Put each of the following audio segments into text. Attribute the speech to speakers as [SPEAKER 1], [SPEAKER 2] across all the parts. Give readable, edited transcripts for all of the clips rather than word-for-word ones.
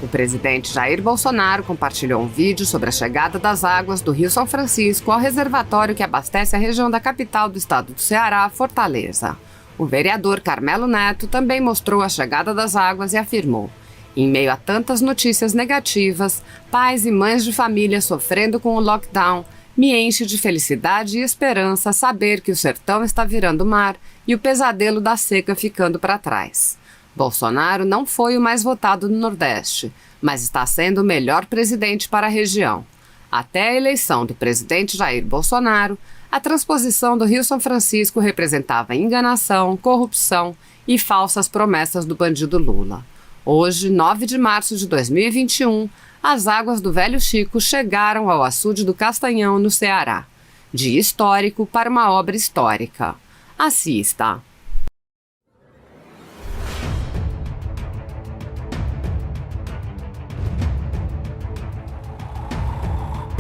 [SPEAKER 1] presidente Jair Bolsonaro compartilhou um vídeo sobre a chegada das águas do Rio São Francisco ao reservatório que abastece a região da capital do estado do Ceará, Fortaleza. O vereador Carmelo Neto também mostrou a chegada das águas e afirmou: em meio a tantas notícias negativas, pais e mães de família sofrendo com o lockdown, me enche de felicidade e esperança saber que o sertão está virando mar e o pesadelo da seca ficando para trás. Bolsonaro não foi o mais votado no Nordeste, mas está sendo o melhor presidente para a região. Até a eleição do presidente Jair Bolsonaro, a transposição do Rio São Francisco representava enganação, corrupção e falsas promessas do bandido Lula. Hoje, 9 de março de 2021, as águas do Velho Chico chegaram ao açude do Castanhão, no Ceará. Dia histórico para uma obra histórica. Assista!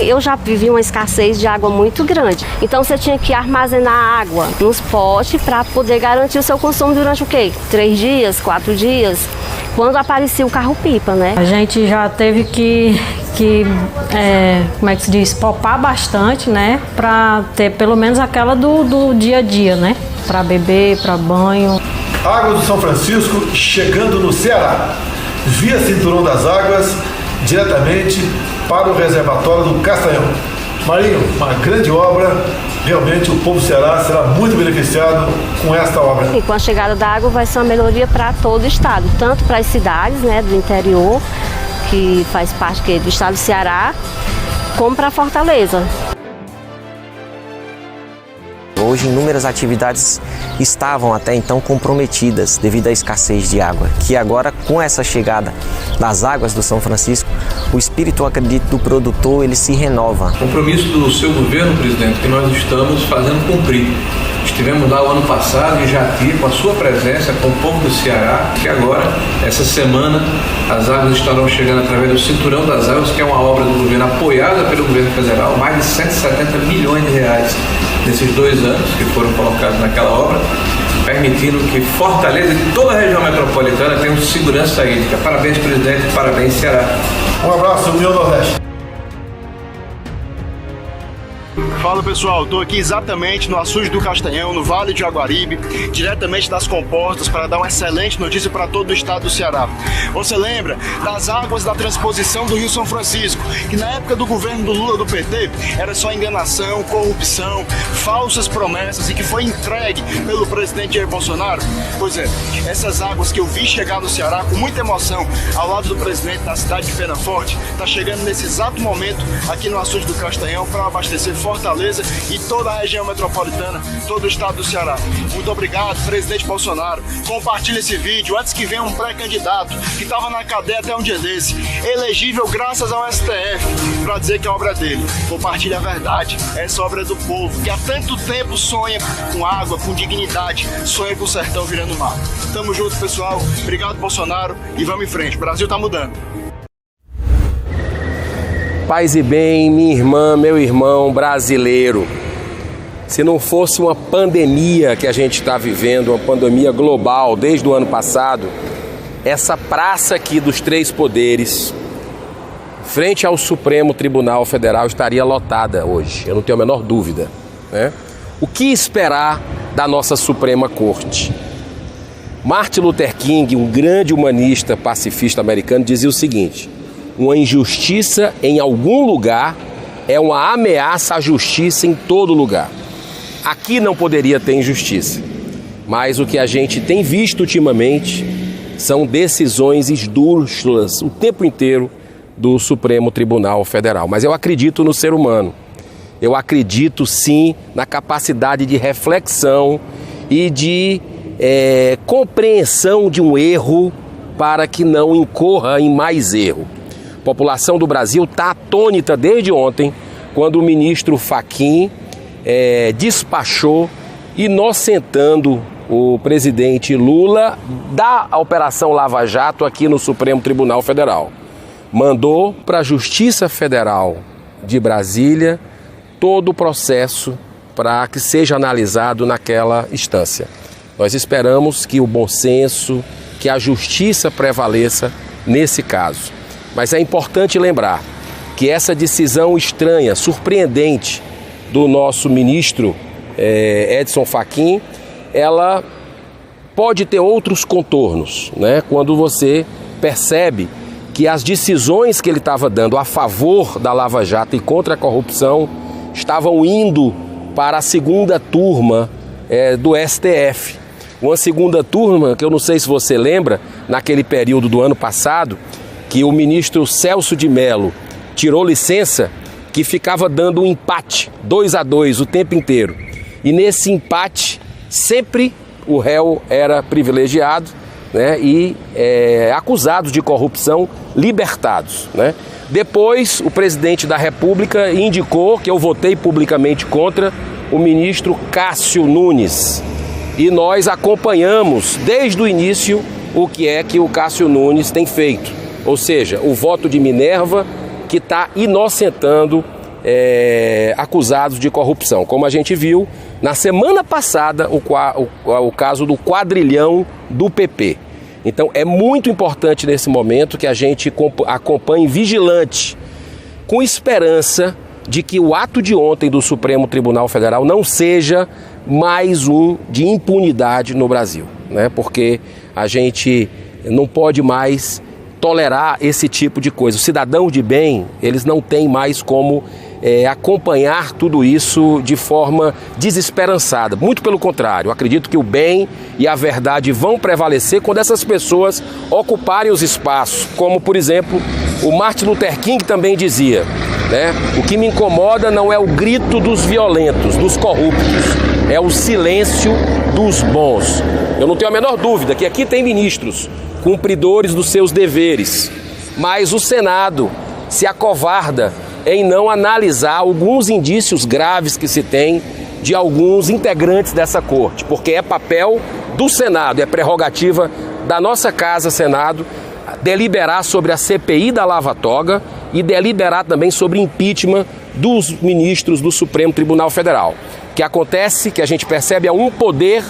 [SPEAKER 2] Eu já vivi uma escassez de água muito grande, então você tinha que armazenar água nos potes para poder garantir o seu consumo durante o quê? 3 dias, 4 dias, quando aparecia o carro-pipa, né?
[SPEAKER 3] A gente já teve que como é que se diz, poupar bastante, né? Para ter pelo menos aquela do dia a dia, né? Para beber, para banho.
[SPEAKER 4] Água do São Francisco chegando no Ceará, via Cinturão das Águas, diretamente para o reservatório do Castanhão. Marinho, uma grande obra, realmente o povo do Ceará será muito beneficiado com esta obra.
[SPEAKER 2] E com a chegada da água vai ser uma melhoria para todo o estado, tanto para as cidades, né, do interior, que faz parte do estado do Ceará, como para Fortaleza.
[SPEAKER 5] Hoje, inúmeras atividades estavam até então comprometidas devido à escassez de água, que agora, com essa chegada das águas do São Francisco, o espírito, acredito, do produtor, ele se renova.
[SPEAKER 6] Compromisso do seu governo, presidente, que nós estamos fazendo cumprir. Estivemos lá o ano passado em Jati, com a sua presença, com o povo do Ceará, que agora, essa semana, as águas estarão chegando através do Cinturão das Águas, que é uma obra do governo apoiada pelo governo federal, mais de 170 milhões de reais nesses 2 anos que foram colocados naquela obra, permitindo que Fortaleza e toda a região metropolitana tenham segurança hídrica. Parabéns, presidente, parabéns, Ceará.
[SPEAKER 4] Um abraço, União Nordeste.
[SPEAKER 7] Fala pessoal, estou aqui exatamente no açude do Castanhão, no Vale de Jaguaribe, diretamente das comportas, para dar uma excelente notícia para todo o estado do Ceará. Você lembra das águas da transposição do Rio São Francisco, que na época do governo do Lula do PT era só enganação, corrupção, falsas promessas e que foi entregue pelo presidente Jair Bolsonaro? Pois é, essas águas que eu vi chegar no Ceará com muita emoção ao lado do presidente na cidade de Penaforte, está chegando nesse exato momento aqui no açude do Castanhão para abastecer Fortaleza e toda a região metropolitana, todo o estado do Ceará. Muito obrigado, presidente Bolsonaro. Compartilhe esse vídeo antes que venha um pré-candidato que estava na cadeia até um dia desse, elegível graças ao STF, para dizer que a obra é dele. Compartilhe a verdade, essa obra é do povo, que há tanto tempo sonha com água, com dignidade, sonha com o sertão virando mar. Tamo junto, pessoal. Obrigado, Bolsonaro, e vamos em frente. O Brasil tá mudando.
[SPEAKER 8] Paz e bem, minha irmã, meu irmão brasileiro. Se não fosse uma pandemia que a gente está vivendo, uma pandemia global desde o ano passado, essa praça aqui dos 3 poderes, frente ao Supremo Tribunal Federal, estaria lotada hoje, eu não tenho a menor dúvida, né? O que esperar da nossa Suprema Corte? Martin Luther King, um grande humanista pacifista americano, dizia o seguinte: uma injustiça em algum lugar é uma ameaça à justiça em todo lugar. Aqui não poderia ter injustiça, mas o que a gente tem visto ultimamente são decisões esdrúxulas o tempo inteiro do Supremo Tribunal Federal. Mas eu acredito no ser humano, eu acredito sim na capacidade de reflexão e de compreensão de um erro para que não incorra em mais erro. A população do Brasil está atônita desde ontem, quando o ministro Fachin despachou, inocentando o presidente Lula da Operação Lava Jato aqui no Supremo Tribunal Federal. Mandou para a Justiça Federal de Brasília todo o processo para que seja analisado naquela instância. Nós esperamos que o bom senso, que a justiça prevaleça nesse caso. Mas é importante lembrar que essa decisão estranha, surpreendente do nosso ministro Edson Fachin, ela pode ter outros contornos, né? Quando você percebe que as decisões que ele estava dando a favor da Lava Jato e contra a corrupção estavam indo para a segunda turma do STF. Uma segunda turma que eu não sei se você lembra, naquele período do ano passado, que o ministro Celso de Mello tirou licença, que ficava dando um empate, 2-2 o tempo inteiro. E nesse empate, sempre o réu era privilegiado, né, e acusados de corrupção, libertados, né? Depois, o presidente da República indicou, que eu votei publicamente contra, o ministro Cássio Nunes. E nós acompanhamos desde o início o que é que o Cássio Nunes tem feito. Ou seja, o voto de Minerva, que está inocentando acusados de corrupção. Como a gente viu na semana passada, o caso do quadrilhão do PP. Então é muito importante nesse momento que a gente acompanhe vigilante, com esperança de que o ato de ontem do Supremo Tribunal Federal não seja mais um de impunidade no Brasil, né? Porque a gente não pode mais tolerar esse tipo de coisa. Os cidadãos de bem, eles não têm mais como acompanhar tudo isso de forma desesperançada. Muito pelo contrário, acredito que o bem e a verdade vão prevalecer quando essas pessoas ocuparem os espaços, como, por exemplo, o Martin Luther King também dizia, né? O que me incomoda não é o grito dos violentos, dos corruptos, é o silêncio dos bons. Eu não tenho a menor dúvida que aqui tem ministros cumpridores dos seus deveres, mas o Senado se acovarda em não analisar alguns indícios graves que se tem de alguns integrantes dessa corte, porque é papel do Senado, é prerrogativa da nossa Casa Senado deliberar sobre a CPI da Lava Toga e deliberar também sobre impeachment dos ministros do Supremo Tribunal Federal. O que acontece, que a gente percebe, é um poder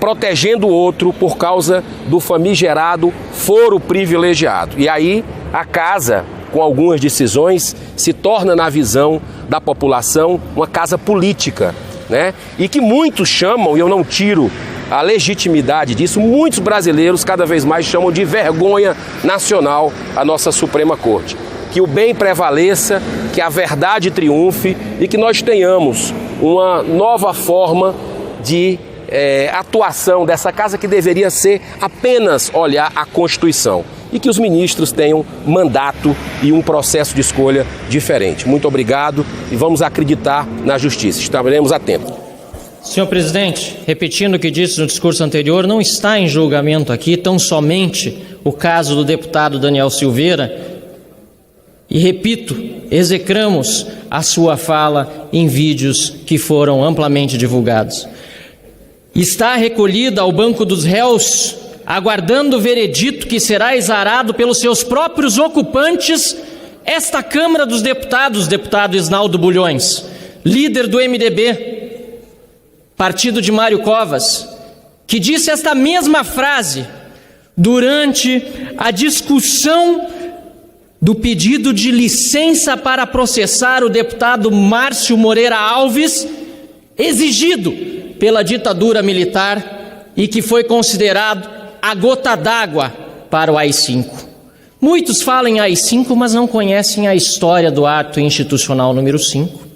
[SPEAKER 8] protegendo o outro por causa do famigerado foro privilegiado. E aí a casa, com algumas decisões, se torna, na visão da população, uma casa política, né? E que muitos chamam, e eu não tiro a legitimidade disso, muitos brasileiros cada vez mais chamam de vergonha nacional a nossa Suprema Corte. Que o bem prevaleça, que a verdade triunfe e que nós tenhamos uma nova forma de atuação dessa casa, que deveria ser apenas olhar a Constituição, e que os ministros tenham mandato e um processo de escolha diferente. Muito obrigado e vamos acreditar na justiça. Estaremos atentos.
[SPEAKER 9] Senhor presidente, repetindo o que disse no discurso anterior, não está em julgamento aqui tão somente o caso do deputado Daniel Silveira. E repito, execramos a sua fala em vídeos que foram amplamente divulgados. Está recolhida ao banco dos réus, aguardando o veredito que será exarado pelos seus próprios ocupantes, esta Câmara dos Deputados, deputado Isnaldo Bulhões, líder do MDB, partido de Mário Covas, que disse esta mesma frase durante a discussão do pedido de licença para processar o deputado Márcio Moreira Alves, exigido pela ditadura militar e que foi considerado a gota d'água para o AI-5. Muitos falam em AI-5, mas não conhecem a história do ato institucional número 5.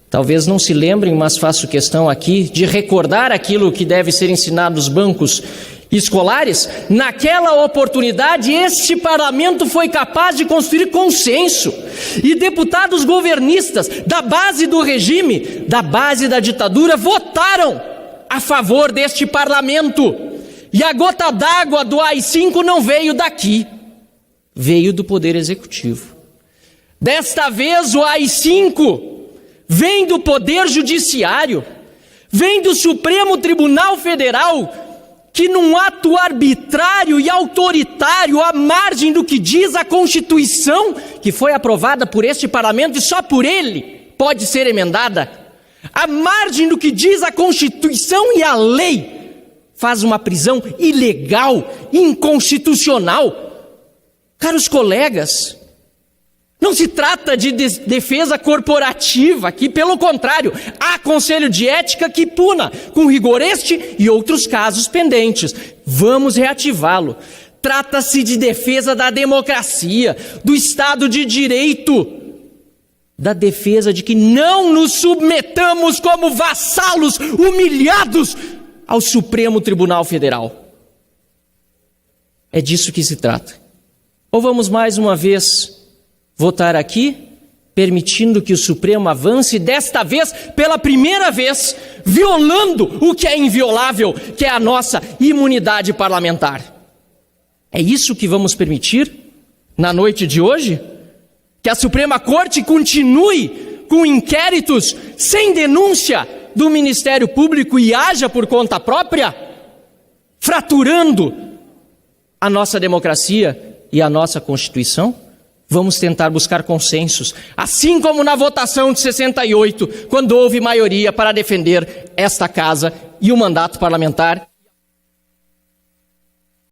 [SPEAKER 9] Talvez não se lembrem, mas faço questão aqui de recordar aquilo que deve ser ensinado nos bancos escolares. Naquela oportunidade, este parlamento foi capaz de construir consenso, e deputados governistas da base do regime, da base da ditadura, votaram a favor deste parlamento. E a gota d'água do AI-5 não veio daqui, veio do Poder Executivo. Desta vez o AI-5 vem do Poder Judiciário, vem do Supremo Tribunal Federal, que num ato arbitrário e autoritário, à margem do que diz a Constituição, que foi aprovada por este parlamento e só por ele pode ser emendada, à margem do que diz a Constituição e a lei, faz uma prisão ilegal, inconstitucional, Caros colegas, não se trata de defesa corporativa aqui, pelo contrário, há conselho de ética que puna, com rigor este e outros casos pendentes. Vamos reativá-lo. Trata-se de defesa da democracia, do Estado de Direito, da defesa de que não nos submetamos como vassalos humilhados ao Supremo Tribunal Federal. É disso que se trata. Ou vamos mais uma vez votar aqui, permitindo que o Supremo avance, desta vez, pela primeira vez, violando o que é inviolável, que é a nossa imunidade parlamentar. É isso que vamos permitir na noite de hoje? Que a Suprema Corte continue com inquéritos sem denúncia do Ministério Público e haja por conta própria, fraturando a nossa democracia e a nossa Constituição? Vamos tentar buscar consensos, assim como na votação de 68, quando houve maioria para defender esta casa e o mandato parlamentar.